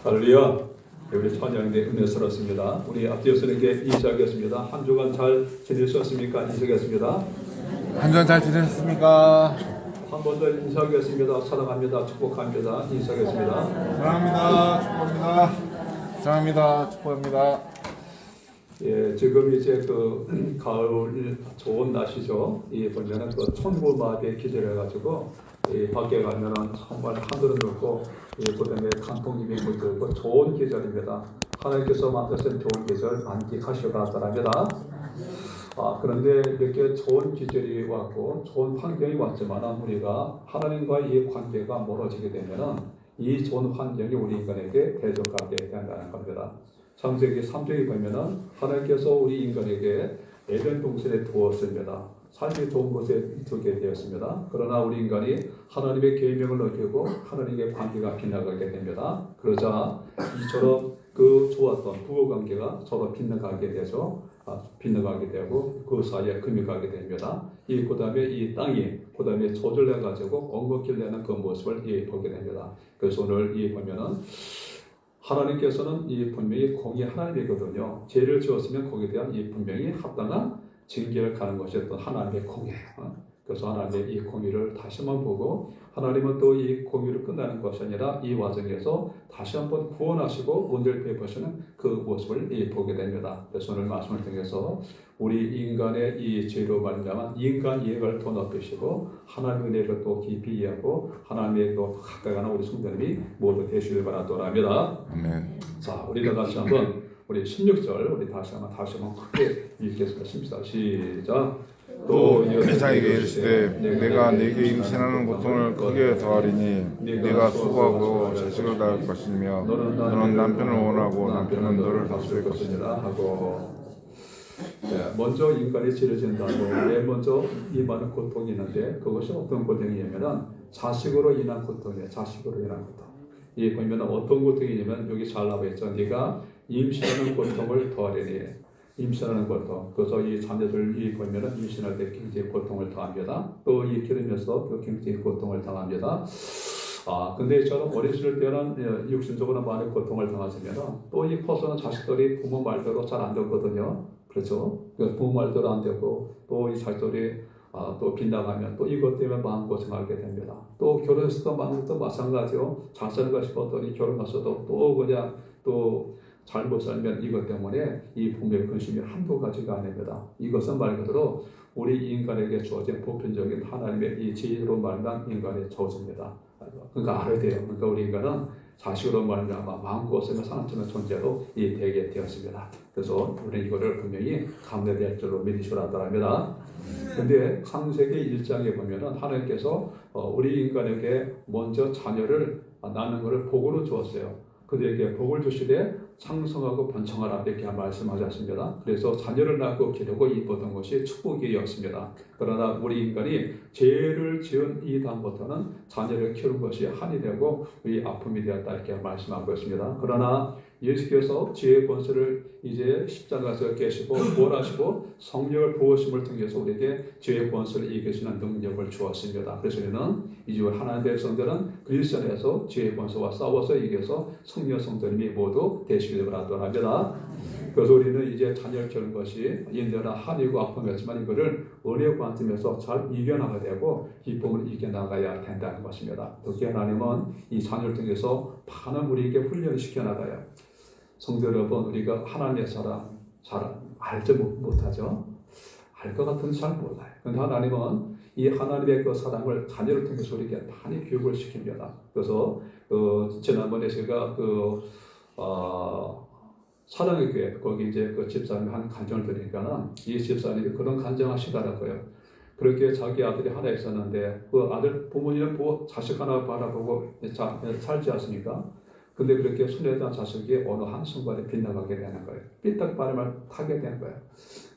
할렐루야. 우리 찬양대 은혜스럽습니다. 우리 앞뒤에서에게 인사하겠습니다. 한 주간 잘 지내셨습니까? 인사하겠습니다. 한 주간 잘 지내셨습니까? 한 번 더 인사하겠습니다. 사랑합니다. 축복합니다. 인사하겠습니다. 사랑합니다. 축복합니다. 사랑합니다. 축복합니다. 예, 지금 이제 그 가을 좋은 날씨죠. 이 보면은 그 천고마비에 기절해가지고 이 밖에 가면은 정말 하늘은 넓고 그다음에 단풍잎이 물들고 좋은 계절입니다. 하나님께서 만드신 좋은 계절 만끽하시기 바랍니다. 그런데 이렇게 좋은 계절이 왔고 좋은 환경이 왔지만 우리가 하나님과 이 관계가 멀어지게 되면은 이 좋은 환경이 우리 인간에게 대적하게 된다는 겁니다. 창세기 3장에 보면은 하나님께서 우리 인간에게 에덴 동산에 두었습니다. 삶이 좋은 곳에 두게 되었습니다. 그러나 우리 인간이 하나님의 계명을 어기고 하나님의 관계가 빗나가게 됩니다. 그러자 이처럼 그 좋았던 부부 관계가 서로 빗나가게 되죠. 빗나가게 되고 그 사이에 금이 가게 됩니다. 그다음에 이 땅이 그다음에 조절해 가지고 엉겁게 되는 그 모습을 보게 됩니다. 그래서 오늘 보면은 하나님께서는 분명히 공이 하나님이거든요. 죄를 지었으면 거기에 대한 분명히 합당한 징계를 가는 것이 어떤 하나님의 공이에요. 그래서 하나님의 이 공의를 다시 한번 보고 하나님은 또 이 공의를 끝나는 것이 아니라 이 과정에서 다시 한번 구원하시고 문제를 베푸시는 그 모습을 보게 됩니다. 그래서 오늘 말씀을 통해서 우리 인간의 이 죄로 말미암아 인간 이해를 더 넓히시고 하나님의 은혜를 또 깊이 이해하고 하나님의 또 가까이 가는 우리 성도님이 모두 되시길 바라도록 합니다. 아멘. 자, 우리가 다시 한번 우리 16절 우리 다시 한번 크게 읽겠습니다. 시작. 또 이사에게 이르시되 내가 네게 임신하는 고통을 크게 더하리니 네가 수고하고 자식을 낳을 것이며 너는 남편을 원하고 남편은 너를 다스릴 것이니라 하고 먼저 인간이 지어진다고 왜 먼저 이 많은 고통이 있는데 그것이 어떤 고통이냐면 자식으로 인한 고통이에요. 자식으로 인한 고통. 보면 어떤 고통이냐면 여기 잘 나와 있죠. 네가 임신하는 고통을 더하리니 임신하는 고통. 그래서 이 자녀들 보면은 임신할 때 굉장히 고통을 당합니다. 또 기르면서 또 굉장히 고통을 당합니다. 근데 저는 어렸을 때는 육신적으로 많은 고통을 당하시면 또 커서는 자식들이 부모 말대로 잘 안 듣거든요. 그렇죠? 부모 말대로 안 되고 또 이 자식들이 또 빗나가면 또 이것 때문에 마음고생하게 됩니다. 또 결혼해서도 마음도 마찬가지로 잘 살고 싶었더니 결혼해서도 또 그냥 또 잘못 살면 이것 때문에 이 부모의 근심이 한두 가지가 아닙니다. 이것은 말 그대로 우리 인간에게 주어진 보편적인 하나님의 이 지혜로 말미암은 인간의 저주입니다. 그러니까 알아야 돼요. 그러니까 우리 인간은 자식으로 말미암아 마음고생을 상처는 존재로 되게 되었습니다. 그래서 우리는 이거를 분명히 감내될 줄로 믿으시라 합니다. 근데 창세기 1장에 보면은 하나님께서 우리 인간에게 먼저 자녀를 낳는 것을 복으로 주었어요. 그들에게 복을 주시되 창성하고 번창하라 이렇게 말씀하셨습니다. 그래서 자녀를 낳고 기르고 이쁘던 것이 축복이었습니다. 그러나 우리 인간이 죄를 지은 이 다음부터는 자녀를 키우는 것이 한이 되고 우리 아픔이 되었다 이렇게 말씀하고 있습니다. 그러나 예수께서 죄의 권세를 이제 십자가에서 깨시고 부활하시고 성령을 부으심을 통해서 우리에게 죄의 권세를 이기시는 능력을 주었습니다. 그래서 우리는 이제 하나님의 성도는 그리스도 안에서 죄의 권세와 싸워서 이겨서 성령 성도님이 모두 되시기를 바라도록 합니다. 그래서 우리는 이제 자녀를 키우는 것이 인내나 한이고 아픔이었지만 이거를 은혜의 관점에서 잘 이겨나가야 되고 기쁨을 이겨나가야 된다는 것입니다. 특히 하나님은 이 자녀를 통해서 많은 우리에게 훈련을 시켜나가요. 성도 여러분, 우리가 하나님의 사랑 잘 알지 못하죠. 알 것 같은데 잘 몰라요. 그런데 하나님은 이 하나님의 그 사랑을 자녀를 통해서 우리에게 많이 교육을 시킵니다. 그래서 지난번에 제가 사랑의 교회 거기 이제 그 집사님이 한 간증을 들으니까는 이 집사님이 그런 간증하시더라고요. 그렇게 자기 아들이 하나 있었는데 그 아들 부모님은 자식 하나 바라보고 살지 않습니까? 근데 그렇게 순애한 자식이 어느 한순간에 빗나가게 되는 거예요. 삐딱바람을 타게 되는 거예요.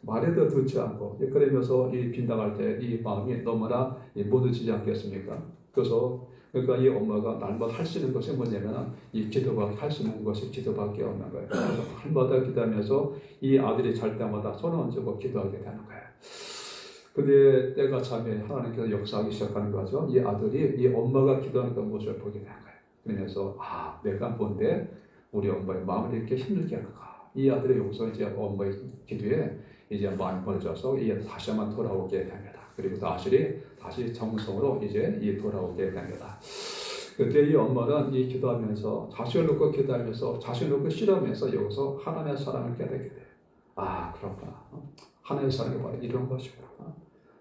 말에도 듣지 않고 그러면서 이 빗나갈 때 이 마음이 너무나 무너지지 않겠습니까? 그러니까 이 엄마가 날마다 할 수 있는 것이 뭐냐면 이 기도밖에 할 수 있는 것이 기도밖에 없는 거예요. 그래서 날마다 기도하면서 이 아들이 잘 때마다 손을 얹고 기도하게 되는 거예요. 근데 때가 차면 하나님께서 역사하기 시작하는 거죠. 이 아들이 이 엄마가 기도하는 그 모습을 보게 되는 거예요. 그러면서 내가 뭔데 우리 엄마의 마음을 이렇게 힘들게 하는가. 이 아들의 용서 이제 엄마의 기도에 이제 마음이 벌어져서 이제 다시 한번 돌아오게 됩니다. 그리고 다시 정성으로 이제 돌아오게 됩니다. 그때 이 엄마는 이 기도하면서 자신을 놓고 기도하면서 자신을 놓고 실험해서 여기서 하나님의 사랑을 깨닫게 돼요. 아, 그렇구나. 하나님의 사랑이 바로 이런 것이구나.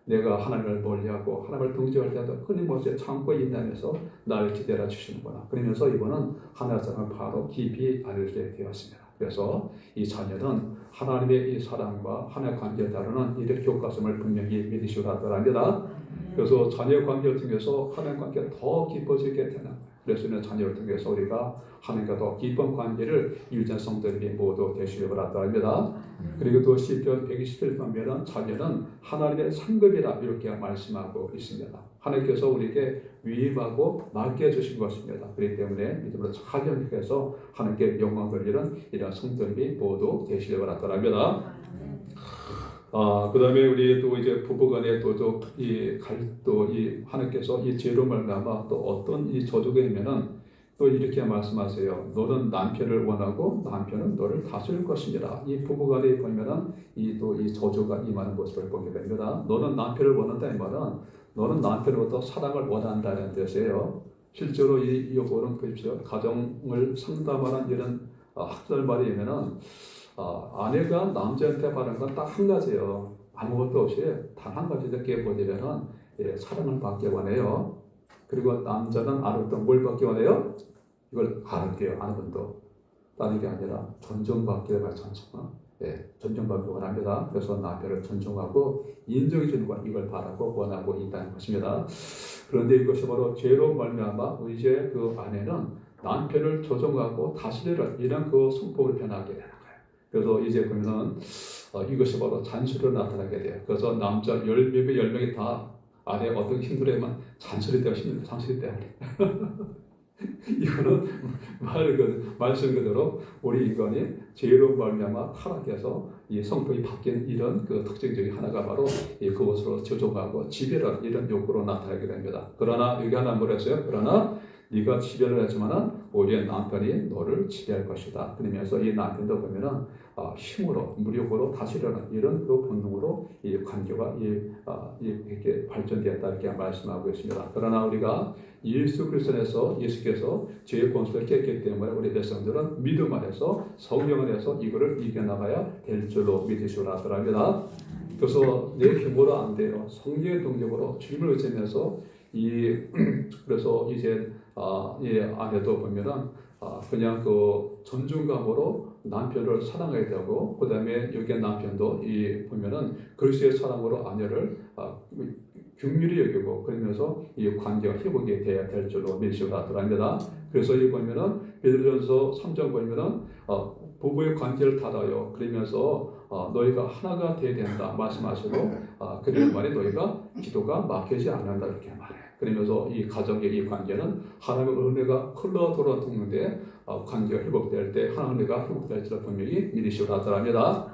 내가 하나님을 멀리하고 하나님을 등지할 때도 끊임없이 참고 인내하면서 나를 기대라 주시는구나. 그러면서 이번은 하나님의 사랑을 바로 깊이 알게 되었습니다. 그래서 이 자녀는 하나님의 이 사랑과 하나님의 관계에 따르는 이를 교과서를 분명히 믿으시라 합니다. 그래서 자녀의 관계를 통해서 하나님 관계가 더 깊어지게 되는 거예요. 그래서 이는 자녀를 통해서 우리가 하나님과 더 깊은 관계를 유지한 성도들이 모두 되시려고 합니다. 그리고 또 시편 121편 보면 자녀는 하나님의 상급이라 이렇게 말씀하고 있습니다. 하나님께서 우리에게 위임하고 맡겨 주신 것입니다. 그렇기 때문에 믿음으로 잘 연결해서 하나님께 영광 돌리는 이러한 성도들이 모두 되시려고 합니다. 그 다음에 우리 또 이제 부부간에 또 이 하나님께서 이 죄로 말미암아 또 어떤 이 저주가 있면은 또 이렇게 말씀하세요. 너는 남편을 원하고 남편은 너를 다스릴 것이니라. 이 부부간에 보면은 이 저주가 임하는 모습을 보게 됩니다. 너는 남편을 원한다 이 말은 너는 남편으로부터 사랑을 원한다는 뜻이에요. 실제로 이 요거는 보십시오. 가정을 상담하는 이런 학설 말이면은 아내가 남자한테 바라는 건 딱 한 가지예요. 아무것도 없이 단 한 가지 이렇게 보내면은 사랑을 받기 원해요. 그리고 남자는 아내부터 뭘 받기 원해요? 이걸 알게요. 아는 분도 다른 게 아니라 존중받기를 말씀하시고, 존중받기 원합니다. 그래서 남편을 존중하고 인정해 주는 것 이걸 바라고 원하고 있다는 것입니다. 그런데 이것이 바로 죄로 말미암아 이제 그 아내는 남편을 조종하고 다스리는 이런 그 성품을 변하게 되는 거예요. 그래서 이제 보면은 이것이 바로 잔소리로 나타나게 돼요. 그래서 남자 10명이 다 아내 어떤 힘들어야만 잔소리 때문에 힘들다. 잔소리 때문에. 이거는 말씀 그대로 우리 인간이 죄로 말미암아 타락해서 이 성품이 바뀐 이런 그 특징 중에 하나가 바로 그것으로 조종하고 지배를 이런 욕구로 나타나게 됩니다. 그러나 여기 하나 뭐랬어요? 그러나 네가 지배를 하지만은 오히려 남편이 너를 지배할 것이다. 그러면서 이 남편도 보면은 힘으로 무력으로 다스리려는 이런 그 본능으로 이 관계가 이렇게 발전되었다 이렇게 말씀하고 있습니다. 그러나 우리가 예수 그리스도에서 예수께서 죄의 권세를 깼기 때문에 우리 백성들은 믿음 안에서 성령 안에서 이거를 이겨나가야 될 줄로 믿으시오라 합니다. 그래서 내 힘으로 안 돼요. 성령의 동력으로 주님을 의지하면서 그래서 이제 이 아내도 보면은 그냥 그 존중감으로 남편을 사랑해야 되고 그 다음에 여기 남편도 보면은 그리스도의 사랑으로 아내를 긍휼히 여기고 그러면서 이 관계가 회복이 돼야 될 줄로 믿으시오라 합니다. 그래서 이 보면은 베드로전서 3장 보면은 부부의 관계를 닫아요. 그러면서 너희가 하나가 돼야 된다 말씀하시고 그러는 말에 너희가 기도가 막히지 않는다 이렇게 말해요. 그러면서 이 가정의 이 관계는 하나님의 은혜가 흘러 돌아오는데 관계가 회복될 때 하나님의 은혜가 회복될 줄을 분명히 믿으시오라 합니다.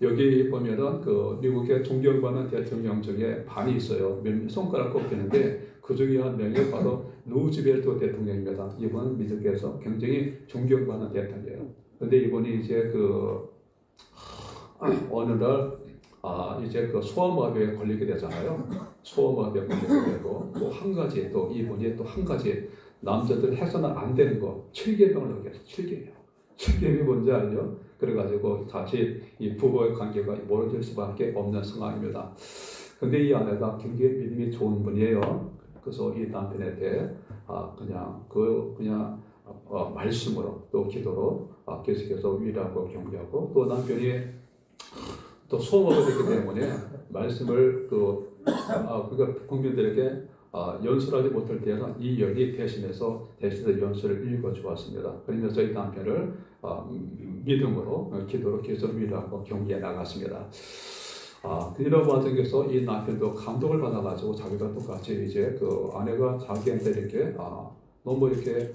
여기 보면은 그 미국의 존경받는 대통령 중에 반이 있어요. 손가락 꼽히는데 그 중에 한 명이 바로 루즈벨트 대통령입니다. 이분은 미국에서 굉장히 존경받는 대통령이에요. 그런데 이분이 이제 어느 날 이제 그 소아마비에 걸리게 되잖아요. 소아마비에 걸리게 되고 또 한 가지 또 이분이 또 한 가지 남자들 해서는 안 되는 거 7계명을 어겼어요. 7계명이 뭔지 알죠? 그래가지고 다시 이 부부의 관계가 멀어질 수밖에 없는 상황입니다. 근데 이 아내가 굉장히 믿음이 좋은 분이에요. 그래서 이 남편에 대해 그냥 말씀으로 또 기도로 계속해서 위로하고 격려하고 또 남편이 또 소모가 됐기 때문에 말씀을 그러니까 국민들에게 연설하지 못할 때는 이 여인이 대신해서 연설을 읽어 주었습니다. 그러면서 이 남편을 믿음으로 기도로 계속 위로하고 격려해 나갔습니다. 이런 과정에서 이 남편도 감동을 받아가지고 자기가 똑같이 이제 그 아내가 자기한테 이렇게 너무 이렇게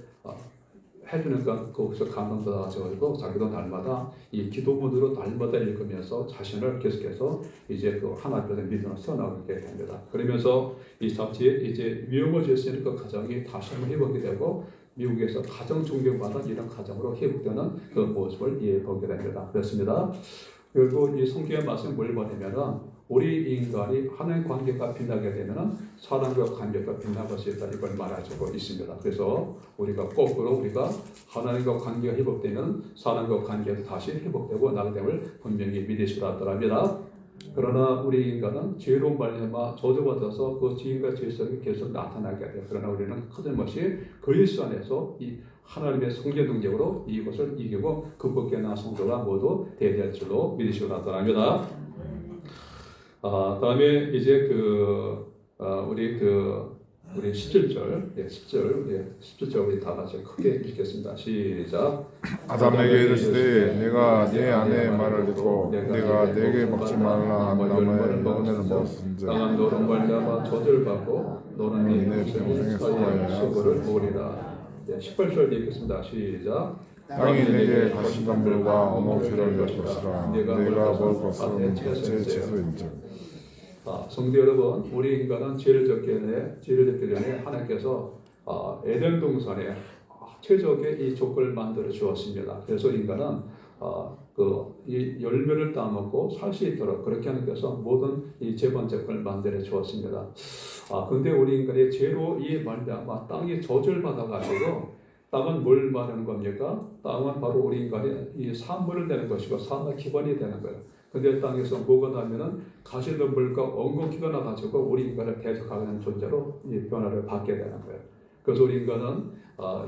해주니까 거기서 감동받아가지고 자기도 날마다 이 기도문으로 날마다 읽으면서 자신을 계속해서 이제 그 하나님의 믿음을 써나가게 됩니다. 그러면서 이 자칫 이제 위험해졌으니까 가정이 다시 한번 회복이 되고 미국에서 가장 존경받는 이런 가정으로 회복되는 그 모습을 보게 됩니다. 그렇습니다. 그리고 이 성경의 말씀 뭘 보냐면은 우리 인간이 하나님 관계가 빛나게 되면은 사람과 관계가 빛나갈 수 있다 이걸 말해주고 있습니다. 그래서 우리가 거꾸로 우리가 하나님과 관계가 회복되면 사람과 관계도 다시 회복되고 나게 됨을 분명히 믿으시라 합니다. 그러나 우리 인간은 죄로 말미암아 저주받아서 그 죄인과 죄성이 계속 나타나게 돼요. 그러나 우리는 끊임없이 그리스도 안에서 이 하나님의 성령 능력으로 이것을 이기고 극복해 나간 성도가 모두 되될 줄로 믿으시기 바랍니다. 다음에 이제 우리 17절, 17절 우리 다 같이 크게 읽겠습니다. 시작. 아담에게 이르시되 내가 네 아내의 말을 듣고 내가 내게 먹지 말라 한 나무의 열매를 먹었은즉 땅은 너로 말미암아 저주를 받고 너는 네 평생의 수고를 보리라. 18절 읽겠습니다. 시작. 땅이 내게 가시덤불과 어묵새를 줄 것이라 내가 먹을 것은 제 채소인즉. 성도 여러분, 우리 인간은 죄를 짓기 전에 하나님께서 에덴 동산에 최적의 이 조건을 만들어 주었습니다. 그래서 인간은 이 열매를 따먹고 살 수 있도록 그렇게 하나님께서 모든 이 재번제권을 만들어 주었습니다. 근데 우리 인간의 죄로 이 말미암아 땅이 저주를 받아가지고 땅은 뭘 말하는 겁니까? 땅은 바로 우리 인간의 이 산물을 내는 것이고 산의 기반이 되는 거예요. 근데 땅에서 뭐가 나면은 가시덤불과 엉겅퀴가 나가지고 우리 인간을 대적하는 존재로 이 변화를 받게 되는 거예요. 그래서 우리 인간은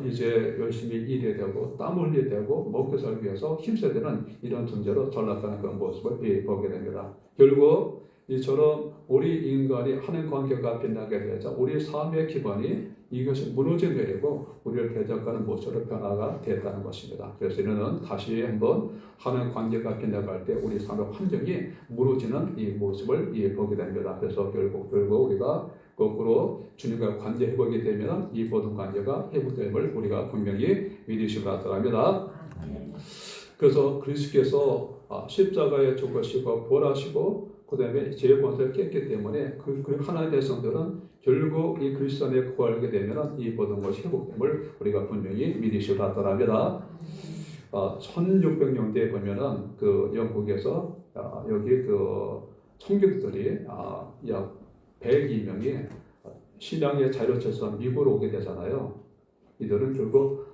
이제 열심히 일해야 되고 땀 흘려야 되고 먹고 살기 위해서 힘써야 되는 이런 존재로 전락하는 그런 모습을 보게 됩니다. 결국 이처럼 우리 인간이 하나님 관계가 빛나게 되자 우리 삶의 기반이 이것이 무너져 내리고 우리를 대적하는 모습으로 변화가 됐다는 것입니다. 그래서 이는 다시 한번 하나님 관계가 빛나갈 때 우리 삶의 환경이 무너지는 이 모습을 보게 됩니다. 그래서 결국 우리가 거꾸로 주님과 관계 회복이 되면 이 모든 관계가 회복됨을 우리가 분명히 믿으시기 바랍니다. 그래서 그리스도께서 십자가에 죽으시고 부활하시고 그 다음에 죄의 권세를 깼기 때문에 그 하나님의 백성들은 결국 이 그리스도 안에 구하게 되면 이 모든 것이 회복됨을 우리가 분명히 믿으시기 바랍니다. 1600년대에 보면은 그 영국에서 여기 그 청교도들이 약 102명이 신앙의 자유를 찾아서 미국으로 오게 되잖아요. 이들은 결국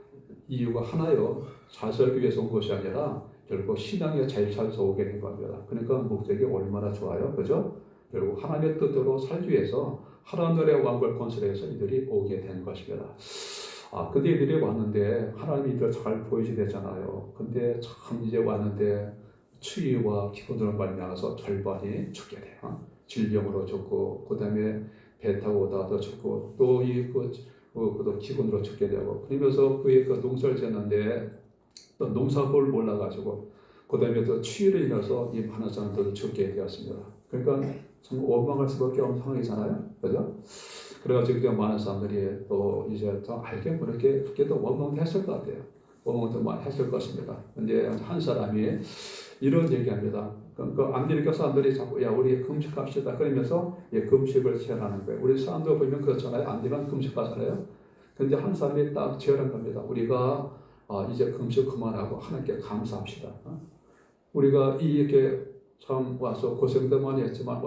이유가 하나요. 잘 살기 위해서 온 것이 아니라 결국 신앙의 자유를 찾아서 오게 된 겁니다. 그러니까 목적이 얼마나 좋아요. 그죠? 결국 하나님의 뜻대로 살기 위해서 하나님의 왕국을 건설해서 이들이 오게 된 것입니다. 근데 이들이 왔는데 하나님이 이들 잘 보이시되잖아요. 근데 참 이제 왔는데 추위와 기근으로 말미암아서 절반이 죽게 돼요. 질병으로 죽고 그 다음에 배 타고 오다가 죽고 또 또 기근으로 죽게 되고 그러면서 그 농사를 짓는데 또 농사법을 몰라가지고 그 다음에 또 추위로 인해서 이 많은 사람들도 죽게 되었습니다. 그러니까 참 원망할 수밖에 없는 상황이잖아요. 그죠? 그래가지고 그냥 많은 사람들이 또 이제 더 알게 모르게 그렇게 또 원망도 했을 것 같아요. 원망도 많이 했을 것입니다. 근데 한 사람이 이런 얘기합니다. 그 아메리카 사람들이 자꾸 야 우리 금식합시다 그러면서 금식을 제안하는 거예요. 우리 사람도 보면 그렇잖아요. 안 되면 금식하잖아요. 근데 한 사람이 딱 제안한 겁니다. 우리가 이제 금식 그만하고 하나님께 감사합시다. 우리가 이렇게 참 와서 고생도 많이 했지만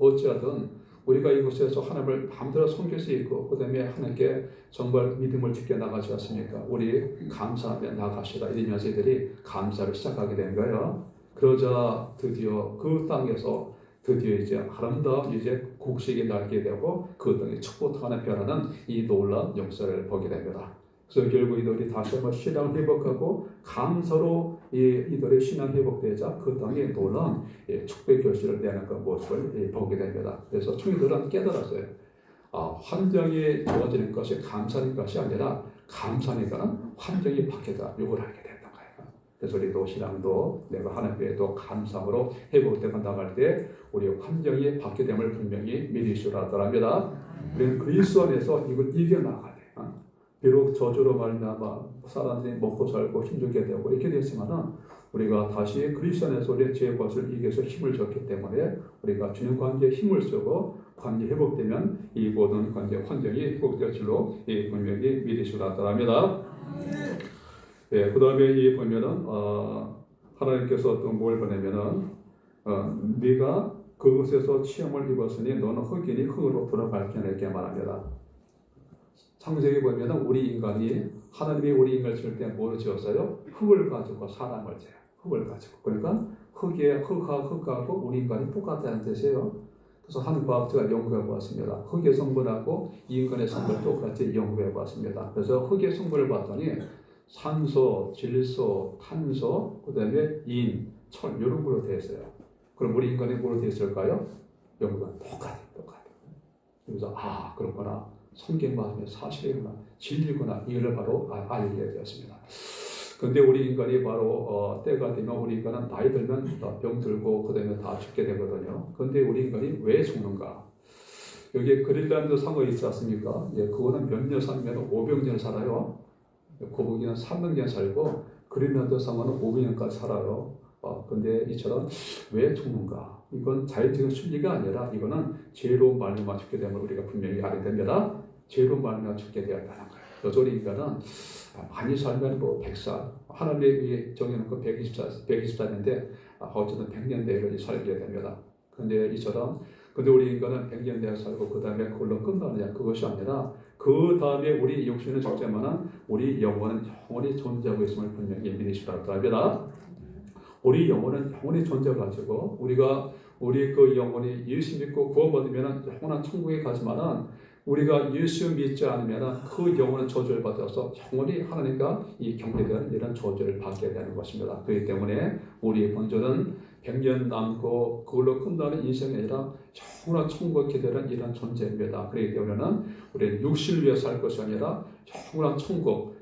어찌하든 우리가 이곳에서 하나님을 마음대로 섬길 수 있고 그 다음에 하나님께 정말 믿음을 지켜 나가지 않습니까? 우리 감사하며 나가시다 이러면서 이들이 감사를 시작하게 된 거예요. 그러자 드디어 그 땅에서 드디어 이제 아름다운 이제 곡식이 날게 되고 그 땅이 축복하는 변화는 이 놀라운 역사를 보게 됩니다. 그래서 결국 이들이 다시 한번 신앙을 회복하고 감사로 이들의 신앙 회복되자 그 땅에 놀라운 축복 결실을 내는 그 모습을 보게 됩니다. 그래서 청이들은 깨달았어요. 환경이 좋아지는 것이 감사인 것이 아니라 감사니까는 환경이 바뀌다 이걸 알게 된다. 그래서 우리도 신앙도 내가 하나님께 또 감사함으로 회복되어 나갈 때 우리 환경이 바뀌게 됨을 분명히 믿으시라 합니다. 우리는 그리스도 안에서 이걸 이겨나가야 돼요. 비록 저주로 말미암아 사람들이 먹고 살고 힘들게 되고 이렇게 됐지만은 우리가 다시 그리스도 안에서 우리의 죄의 것을 이겨서 힘을 줬기 때문에 우리가 주님 관계에 힘을 쓰고 관계 회복되면 이 모든 관계 환경이 회복될 줄로 이 분명히 믿으시라 합니다. 네, 그 다음에 이 보면은 하나님께서 또 뭘 보내면은 네가 그곳에서 시험을 입었으니 너는 흙이니 흙으로 돌아갈 게내게 말합니다. 창세기 보면은 우리 인간이 하나님이 우리 인간을 지을 때 뭐를 지었어요? 흙을 가지고 사람을 지어요. 흙을 가지고. 그러니까 흙하고 우리 인간이 똑같다는 뜻이에요. 그래서 한 과학자가 연구해 보았습니다. 흙의 성분하고 인간의 성분을 똑같이 연구해 보았습니다. 그래서 흙의 성분을 봤더니 산소, 질소, 탄소, 그 다음에 인, 철 이런 걸로 되어 있어요. 그럼 우리 인간이 뭐로 되어 있을까요? 연구가 똑같아요. 그래서 그렇구나. 성경 말하면 사실이구나, 진리구나, 이걸 바로 알게 되었습니다. 근데 우리 인간이 바로 때가 되면 우리 인간은 나이 들면 병 들고 그 다음에 다 죽게 되거든요. 근데 우리 인간이 왜 죽는가? 여기 그린란드 상어 있지 않습니까? 그거는 몇 년 살면 500년 살아요. 거북이는 300년 살고 그린란드 상어는 500년까지 살아요. 근데 이처럼 왜 죽는가? 이건 자연적인 순리가 아니라 이거는 죄로 말미암아 죽게 되면 우리가 분명히 알게 됩니다. 죄로 말미암아 죽게 되었다는 거예요. 여전히 인간은 많이 살면 100살, 하나님이 정해놓고 120살인데 어쨌든 100년 내로 살게 됩니다. 근데 우리 인간은 100년 내에 살고 그 다음에 그걸로 끝나느냐? 그것이 아니라 그 다음에 우리 육신은 죽지만은 우리 영혼은 영원히 존재하고 있음을 분명히 믿으시라고 합니다. 우리 영혼은 영원히 존재가지고 우리 그 영혼이 예수 믿고 구원받으면 영원한 천국에 가지만은 우리가 예수 믿지 않으면 그 영혼은 저주를 받아서 영원히 하나님과 이 경계되는 이런 저주를 받게 되는 것입니다. 그렇기 때문에 우리의 본전은 100년 남고 그걸로 끝나는 인생이 아니라 영원한 천국에 되는 이런 존재입니다. 그렇기 때문에는 우리는 육신을 위해 살 것이 아니라 영원한 천국,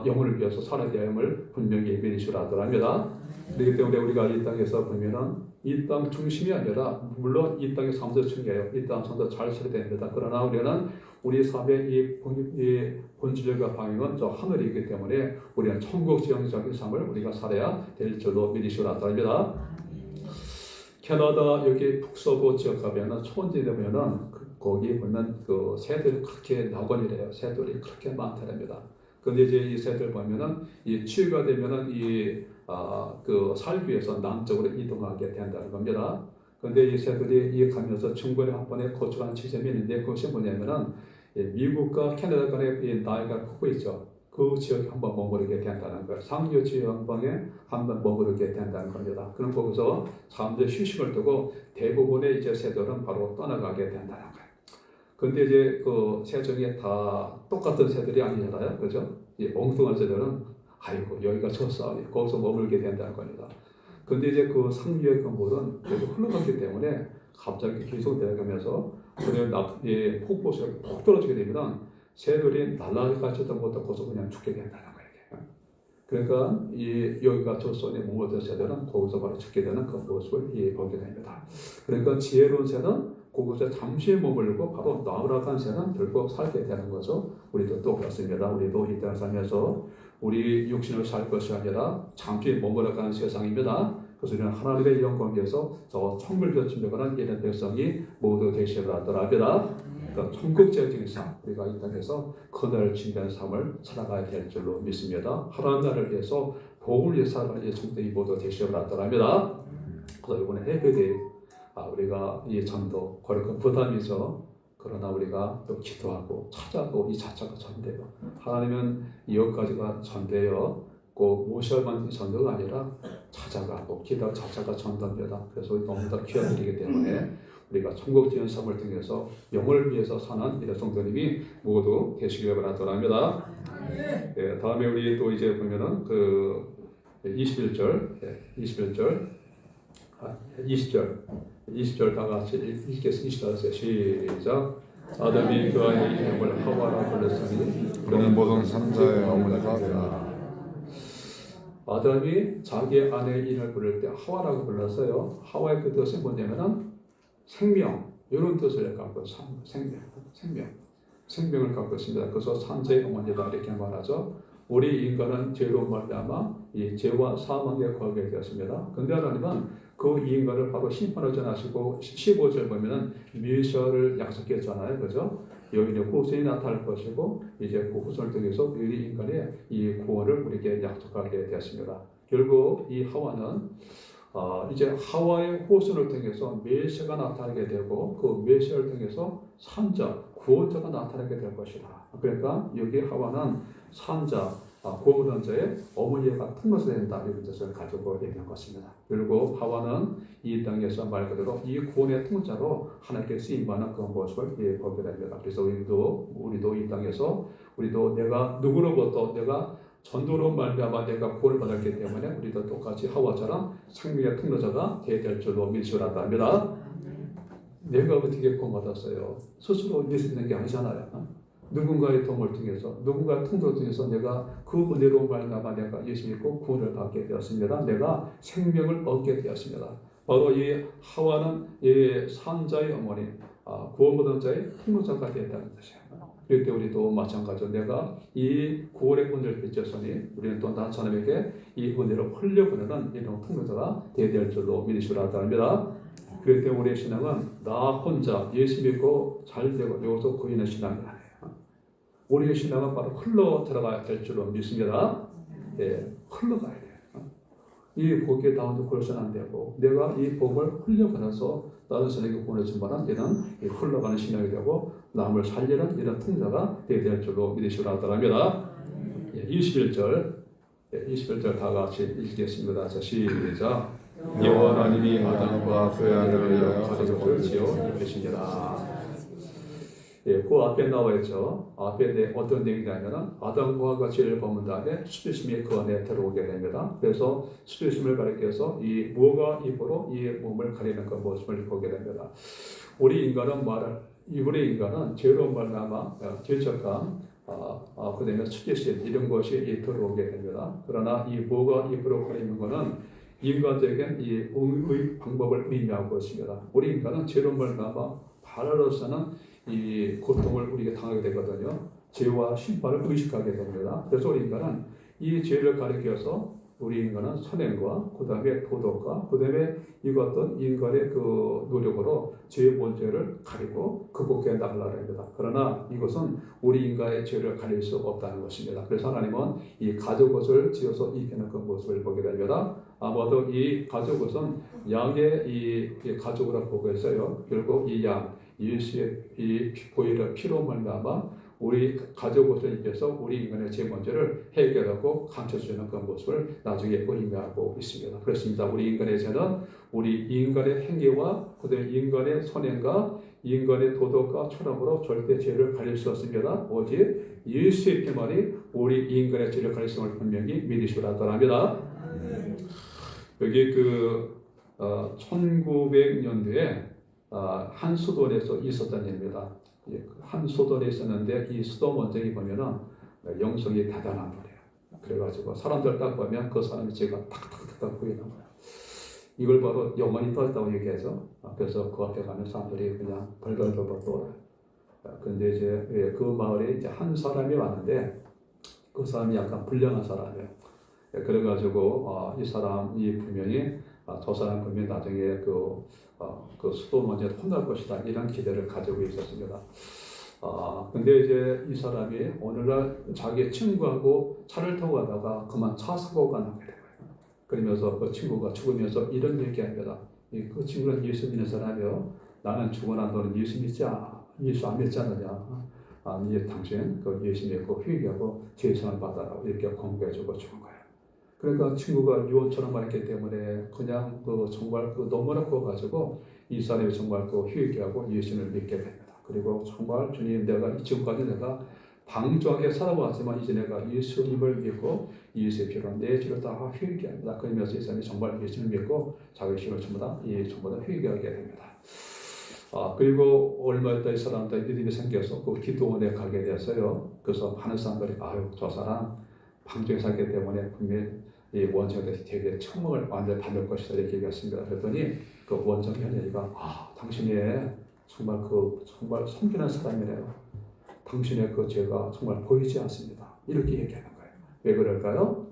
영혼을 위해서 살아야 함을 분명히 믿으시라 합니다. 그렇기 때문에 우리가 이 땅에서 보면은 이 땅 중심이 아니라 물론 이 땅의 삶도 중요해요. 이 땅 삶도 잘 살아야 됩니다. 그러나 우리는 우리 삶의 이 본질과 방향은 저 하늘이기 때문에 우리는 천국 지향적인 삶을 우리가 살아야 될 줄로 믿으시라 합니다. 캐나다 여기 북서부 지역 가면은 초원지에 되면은 거기 보면 그 새들이 그렇게 낙원이래요. 새들이 그렇게 많다랍니다. 근데 이제 이 새들 보면은 이 추위가 되면은 그 살기 위해서 남쪽으로 이동하게 된다는 겁니다. 근데 이 새들이 가면서 중간에 한 번에 거쳐가는 지점이 있는데 그것이 뭐냐면은 미국과 캐나다 간의 나이가 크고 있죠. 그 지역에 한번 머무르게 된다는 거예요. 상류 지역방에 한번 머무르게 된다는 겁니다. 그럼 거기서 사람들이 휴식을 두고 대부분의 이제 새들은 바로 떠나가게 된다는 거예요. 근데 이제 그 새 중에 다 똑같은 새들이 아니잖아요. 그죠? 이 엉뚱한 새들은 여기가 좋았어. 거기서 머물게 된다는 겁니다. 근데 이제 그 상류의 건물은 계속 흘러갔기 때문에 갑자기 계속 내려가면서 폭포수가 푹 떨어지게 되면 새들이 날아가지도 못하고 거기서 그냥 죽게 된다는 거예요. 그러니까 여기가 좋았어. 머물던 새들은 거기서 바로 죽게 되는 그 모습을 보게 됩니다. 그러니까 지혜로운 새는 그곳에 잠시 머물고 바로 나으락한 새는 결국 살게 되는 거죠. 우리도 똑같습니다. 우리도 이 땅을 살면서 우리 육신을 살 것이 아니라 잠시 머물러가는 세상입니다. 그래서 우리는 하나님의 영광 위에서 저 천국을 준비하는 이런 백성이 모두 되시라 합니다. 그러니까 천국적인 삶, 우리가 이 땅에서 그날을 준비한 삶을 살아가야 될 줄로 믿습니다. 하나님 나라를 위해서 복을 위해 살아가는 이 성도이 모두 되시라 합니다. 그래서 이번에 해외대 우리가 이 전도 거룩한 부담이죠. 그러나 우리가 또 기도하고 찾아도 이 자체가 전대요. 하나님은 여기까지가 전대요. 꼭 모셔만 전도가 아니라 찾아가고 기도 자체가 전도입니다. 그래서 너무나 귀한 일이기 때문에 우리가 천국 지은 삶을 통해서 영혼을 위해서 사는 이런 성도님이 모두 되시기를 바랍니다. 네, 다음에 우리 또 이제 보면은 그 21절 20절 다 같이 읽겠습니다. 시작. 아담이 그 아이의 이름을 하와라 불렀으니 그는 모든 산자의 어머니가 되나. 아담이 자기 아내의 이름을 부를 때 하와라고 불렀어요. 하와의 뜻은 뭐냐면은 생명 이런 뜻을 갖고 생명. 생명을 갖고 있습니다. 그래서 산자의 어머니다 이렇게 말하죠. 우리 인간은 죄로 말미암아 이 죄와 사망에 거하게 되었습니다. 근데 하나님은 그 인간을 바로 심판을 전하시고 15절 보면은 메시아를 약속했잖아요. 그죠? 여기는 후손이 나타날 것이고 이제 그 후손을 통해서 우리 인간의 이 구원을 우리에게 약속하게 되었습니다. 결국 이 하와는 이제 하와의 후손을 통해서 메시아가 나타나게 되고 그 메시아를 통해서 산자, 구원자가 나타나게 될 것이다. 그러니까 여기 하와는 산자, 구원받은 자의 어머니가 통로가 된다 이런 뜻을 가지고 있는 것입니다. 그리고 하와는 이 땅에서 말 그대로 이 구원의 통자로 하나님께 쓰임받는 그런 모습을 보게 됩니다. 그래서 우리도 이 땅에서 우리도 내가 누구로부터 내가 전도로 말미암아 내가 구원을 받았기 때문에 우리도 똑같이 하와처럼 생명의 통로자가 되어야 될 줄로 믿으시라고 합니다. 내가 어떻게 구원받았어요? 스스로 믿을 수 있는 게 아니잖아요. 누군가의 도움을 통해서 누군가의 통로를 통해서 내가 그 은혜로 말미암아 내가 예수 믿고 구원을 받게 되었습니다. 내가 생명을 얻게 되었습니다. 바로 이 하와는 이 산자의 어머니, 구원받은 자의 통로자가 되었다는 것이에요. 그럴 때 우리도 마찬가지로 내가 이 구원의 은혜를 빚었으니 우리는 또 다른 사람에게 이 은혜를 흘려보내는 이런 통로자가 되어야 될 줄로 믿으시라고 합니다. 그럴 때 우리의 신앙은 나 혼자 예수 믿고 잘 되고 여기서 구인의 신앙이 아니에요. 우리의 신앙은 바로 흘러 들어가야 될 줄로 믿습니다. 흘러가야 돼요. 이 복에 다운도 그러서는 안 되고 내가 이 복을 흘려보내서 다른 사람에게 보내주면 얘는 흘러가는 신앙이 되고 남을 살리는 이런 통자가 되어야 될 줄로 믿으시라고 합니다. 21절 다 같이 읽겠습니다. 자, 시작. 여호와 하나님이 아담과 그의 아내를 위하여 가족을 지어 입히시니라. 그 앞에 나와 있죠. 앞에 어떤 내용이냐면은 아담과 하와가 죄를 범한 다음에 수주심이 그 안에 들어오게 됩니다. 그래서 수주심을 가리켜서 이 무가 입으로 이 몸을 가리는 그 모습을 보게 됩니다. 우리 인간은 죄로 말미암아 죄책감, 그다음에 수주심 이런 것이 들어오게 됩니다. 그러나 이 무가 입으로 가리는 것은 인간적인 이 방법을 의미하고 있습니다. 우리 인간은 죄로 말미암아 발로서는 이 고통을 우리가 당하게 되거든요. 죄와 심판을 의식하게 됩니다. 그래서 우리 인간은 이 죄를 가리켜서 우리 인간은 선행과 그 다음에 도덕과 그 다음에 이것은 인간의 그 노력으로 죄의 본죄를 가리고 극복해 나가려고 합니다. 그러나 이것은 우리 인간의 죄를 가릴 수 없다는 것입니다. 그래서 하나님은 이 가족옷을 지어서 입히는 그 모습을 보게 됩니다. 아마도 이 가족옷은 양의 이 가족으로 보고 있어요. 결국 이 양, 예수의 이 보혈의 피로 말미암아 우리 가족옷을 입혀서 우리 인간의 죄 문제를 해결하고 감춰주는 그런 모습을 나중에 의미하고 있습니다. 그렇습니다. 우리 인간의 죄는 우리 인간의 행위와 그다음에 인간의 선행과 인간의 도덕과 철학으로 절대 죄를 가릴 수 없습니다. 오직 예수의 피만이 우리 인간의 죄를 가릴 수 있음을 분명히 믿으시라고 합니다. 여기 1900년도에 한 수도원에서 있었던 일입니다. 한 수도원에 있었는데 이 수도 원장이 보면은 영성이 대단한 분이에요. 그래가지고 사람들 딱 보면 그 사람이 죄가 탁탁탁탁 보이는 거예요. 이걸 바로 영원히 떠있다고 얘기하죠. 그래서 그 앞에 가면 사람들이 그냥 벌벌벌벌 떠요. 그런데 이제 그 마을에 이제 한 사람이 왔는데 그 사람이 약간 불량한 사람이에요. 그래가지고 이 사람이 분명히 저 사람 보면 나중에 그 수도 문제에 혼날 것이다 이런 기대를 가지고 있었습니다. 근데 이제 이 사람이 오늘날 자기 친구하고 차를 타고 가다가 그만 차 사고가 나게 돼요. 그러면서 그 친구가 죽으면서 이런 얘기합니다. 그 친구는 예수 믿는 사람이요. 나는 죽어나 너는 예수 안 믿지 않느냐. 이제 당신 그 예수 믿고 회개하고 죄송을 받아라 이렇게 공부해주고 죽은 거예요. 그러니까 친구가 유언처럼 말했기 때문에 그냥 정말 너무나 커가지고 이 사람이 정말 회개하고 예수를 믿게 됩니다. 그리고 정말 주님 내가 지금까지 내가 방종하게 살아왔지만 이제 내가 예수님을 믿고 예수의 피로 내 죄를 다 회개합니다. 그러면서 이 사람이 정말 예수를 믿고 자기 신을 전부 다 회개하게 됩니다. 그리고 얼마 있다 이 사람들 믿음이 생겨서 그 기도원에 가게 됐어요. 그래서 하는 사람들이 저 사람 방종에 살기 때문에 분명히 이 원장한테 되게 청명을 완전히 받을 것이다 이렇게 얘기했습니다. 그랬더니 그 원장이 한 얘기가 당신이 정말 정말 섬기는 사람이네요. 당신의 그 죄가 정말 보이지 않습니다. 이렇게 얘기하는 거예요. 왜 그럴까요?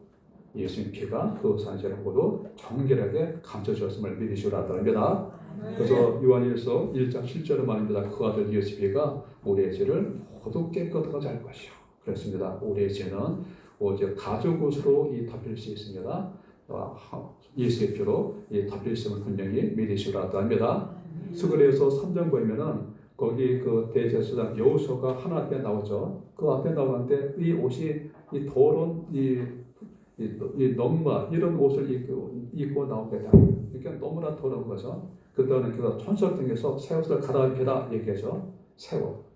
예수님 피가 그 산죄를 모두 정결하게 감춰주었음을 믿으시오라 합니다. 그래서 요한일서 1장 7절에 말입니다. 그 아들 예수 피가 우리의 죄를 모두 깨끗하게 할 것이요. 그렇습니다. 우리의 죄는 오직 가죽 옷으로 덮일 수 있습니다. 예수의 피로 덮일 수 있음을 분명히 믿으시오라 합니다. 스그레에서 3장 보면은 거기 그 대제사장 여호수아가 하나 앞에 나오죠. 그 앞에 나오는데 이 옷이 이 더러운 이 넘마 이런 옷을 입고 나오게 돼요. 그러니까 너무나 더러운 거죠. 그때는 그 천사 등에서 새 옷을 갈아입히라 얘기하죠. 새 옷.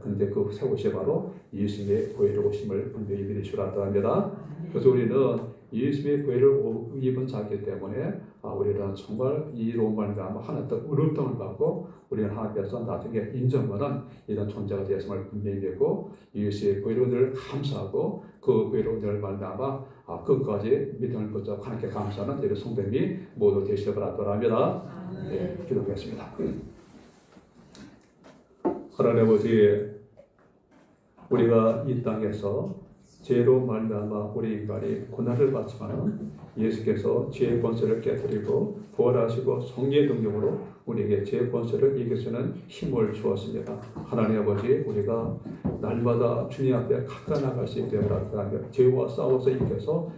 근데 그 새 옷이 바로 예수님의 보혈의 옷임을 분명히 믿으시라 합니다. 그래서 우리는 예수님의 보혈을 입은 자이기 때문에 우리는 정말 이로운 말과 하나님 의롭다움을 받고 우리는 하나님께서 나중에 인정받는 이런 존재가 되었음을 분명히 믿고 예수의 보혈을 늘 감사하고 그 보혈을 늘 말미암아 끝까지 믿음을 붙잡고 하나님께 감사하는 우리 성도님이 모두 되시길 바랍니다. 네, 기도하겠습니다. 하나님 아버지, 우리가 이 땅에서 죄로 말미암아 우리 인간이 고난을 받지만 예수께서 죄의 권세를 깨뜨리고 부활하시고 성령의 능력으로 우리에게 죄의 권세를 이기시는 힘을 주었습니다. 하나님 아버지, 우리가 날마다 주님 앞에 가까이 나갈 수 있게 하라. 죄와 싸워서 이겨서